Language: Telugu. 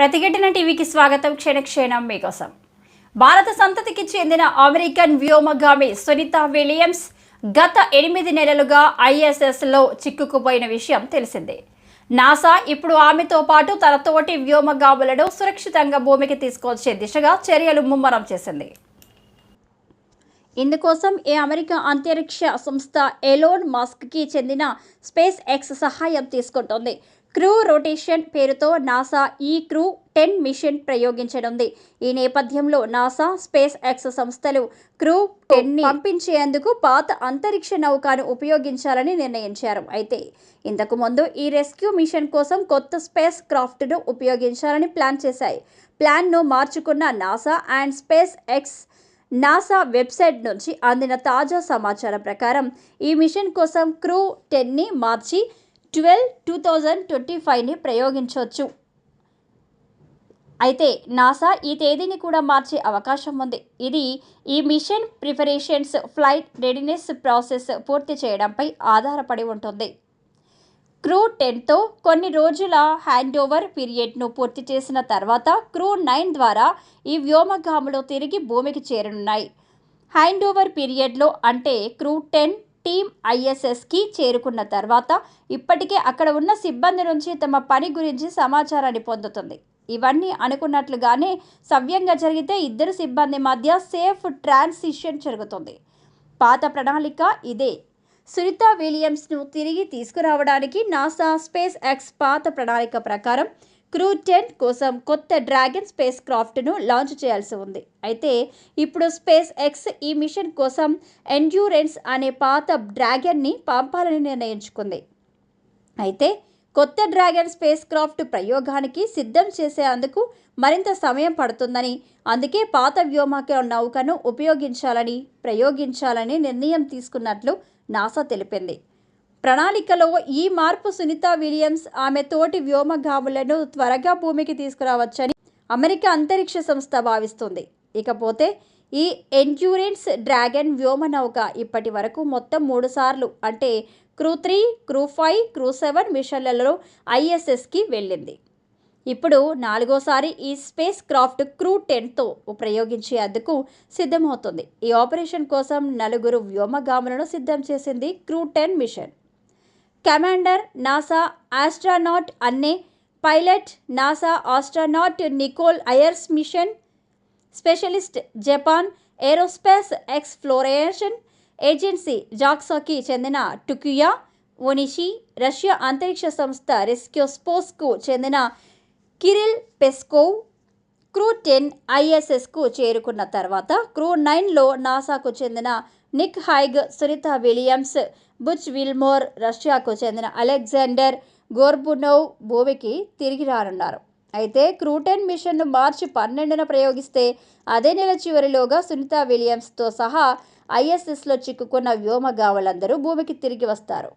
ప్రతిఘటన టీవీకి స్వాగతం. క్షణక్షణం మీకోసం. భారత సంతతికి చెందిన అమెరికన్ వ్యోమగామి సునీతా విలియమ్స్ గత 8 నెలలుగా ఐఎస్ఎస్లో చిక్కుకుపోయిన విషయం తెలిసిందే. నాసా ఇప్పుడు ఆమెతో పాటు తన తోటి వ్యోమగాములను సురక్షితంగా భూమికి తీసుకొచ్చే దిశగా చర్యలు ముమ్మరం చేసింది. ఇందుకోసం అమెరికా అంతరిక్ష సంస్థ ఎలోన్ మస్క్కి చెందిన స్పేస్ ఎక్స్ సహాయం తీసుకుంటోంది. క్రూ రొటేషన్ పేరుతో నాసా ఈ క్రూ 10 మిషన్ ప్రయోగించనుంది. ఈ నేపథ్యంలో నాసా, స్పేస్ ఎక్స్ సంస్థలు క్రూ 10ని పంపించేందుకు పాత అంతరిక్ష నౌకను ఉపయోగించాలని నిర్ణయించారు. అయితే ఇంతకు ముందు ఈ రెస్క్యూ మిషన్ కోసం కొత్త స్పేస్ క్రాఫ్ట్ను ఉపయోగించాలని ప్లాన్ చేశాయి. ప్లాన్ను మార్చుకున్న NASA and space X NASA website నుంచి అందిన తాజా సమాచారం ప్రకారం ఈ మిషన్ కోసం క్రూ 10ని మార్చి 2025ని ప్రయోగించవచ్చు. అయితే నాసా ఈ తేదీని కూడా మార్చే అవకాశం ఉంది. ఇది ఈ mission preparations, flight readiness process పూర్తి చేయడంపై ఆధారపడి ఉంటుంది. క్రూ 10తో కొన్ని రోజుల హ్యాండ్ ఓవర్ పీరియడ్ను పూర్తి చేసిన తర్వాత క్రూ 9 ద్వారా ఈ వ్యోమగాములు తిరిగి భూమికి చేరనున్నాయి. హ్యాండ్ ఓవర్ పీరియడ్లో అంటే క్రూ 10 టీమ్ ఐఎస్ఎస్కి చేరుకున్న తర్వాత ఇప్పటికే అక్కడ ఉన్న సిబ్బంది నుంచి తమ పని గురించి సమాచారాన్ని పొందుతుంది. ఇవన్నీ అనుకున్నట్లుగానే సవ్యంగా జరిగితే ఇద్దరు సిబ్బంది మధ్య సేఫ్ ట్రాన్సిషన్ జరుగుతుంది. పాత ప్రణాళిక ఇదే. సునీతా విలియమ్స్ను తిరిగి తీసుకురావడానికి నాసా, స్పేస్ ఎక్స్ పాత ప్రణాళిక ప్రకారం క్రూ 10 కోసం కొత్త డ్రాగన్ స్పేస్ క్రాఫ్ట్ను లాంచ్ చేయాల్సి ఉంది. అయితే ఇప్పుడు స్పేస్ ఎక్స్ ఈ మిషన్ కోసం ఎండ్యూరెన్స్ అనే పాత డ్రాగన్ని పంపాలని నిర్ణయించుకుంది. అయితే కొత్త డ్రాగన్ స్పేస్ క్రాఫ్ట్ ప్రయోగానికి సిద్ధం చేసేందుకు మరింత సమయం పడుతుందని, అందుకే పాత వ్యోమక నౌకను ప్రయోగించాలని నిర్ణయం తీసుకున్నట్లు నాసా తెలిపింది. ప్రణాళికలో ఈ మార్పు సునీతా విలియమ్స్, ఆమె తోటి వ్యోమగాములను త్వరగా భూమికి తీసుకురావచ్చని అమెరికా అంతరిక్ష సంస్థ భావిస్తుంది. ఇకపోతే ఈ ఎండ్యూరెన్స్ డ్రాగన్ వ్యోమనౌక ఇప్పటి వరకు మొత్తం 3 సార్లు అంటే క్రూ 3, క్రూ 5, క్రూ 7 మిషన్లలో ఐఎస్ఎస్కి వెళ్ళింది. ఇప్పుడు 4వసారి ఈ స్పేస్ క్రాఫ్ట్ క్రూ 10తో ప్రయోగించేందుకు సిద్ధమవుతుంది. ఈ ఆపరేషన్ కోసం 4 వ్యోమగాములను సిద్ధం చేసింది crew 10 mission. Commander NASA astronaut Anne, pilot NASA astronaut Nicole Ayers, mission specialist Japan aerospace exploration agency జాక్సాకి చెందిన టుకియా ఓనిషి, రష్యా అంతరిక్ష సంస్థ రెస్కోస్పోస్కు చెందిన కిరిల్ పెస్కోవ్. క్రూ 10 ఐఎస్ఎస్కు చేరుకున్న తర్వాత క్రూ 9లో నాసాకు చెందిన Nick Hague, Sunita Williams, Butch Wilmore, రష్యాకు చెందిన అలెగ్జాండర్ గోర్బునోవ్ భూమికి తిరిగి రానున్నారు. అయితే క్రూ 10 మిషన్ను మార్చి 12న ప్రయోగిస్తే అదే నెల చివరిలోగా సునీతా విలియమ్స్తో సహా ఐఎస్ఎస్లో చిక్కుకున్న వ్యోమగాములందరూ భూమికి తిరిగి వస్తారు.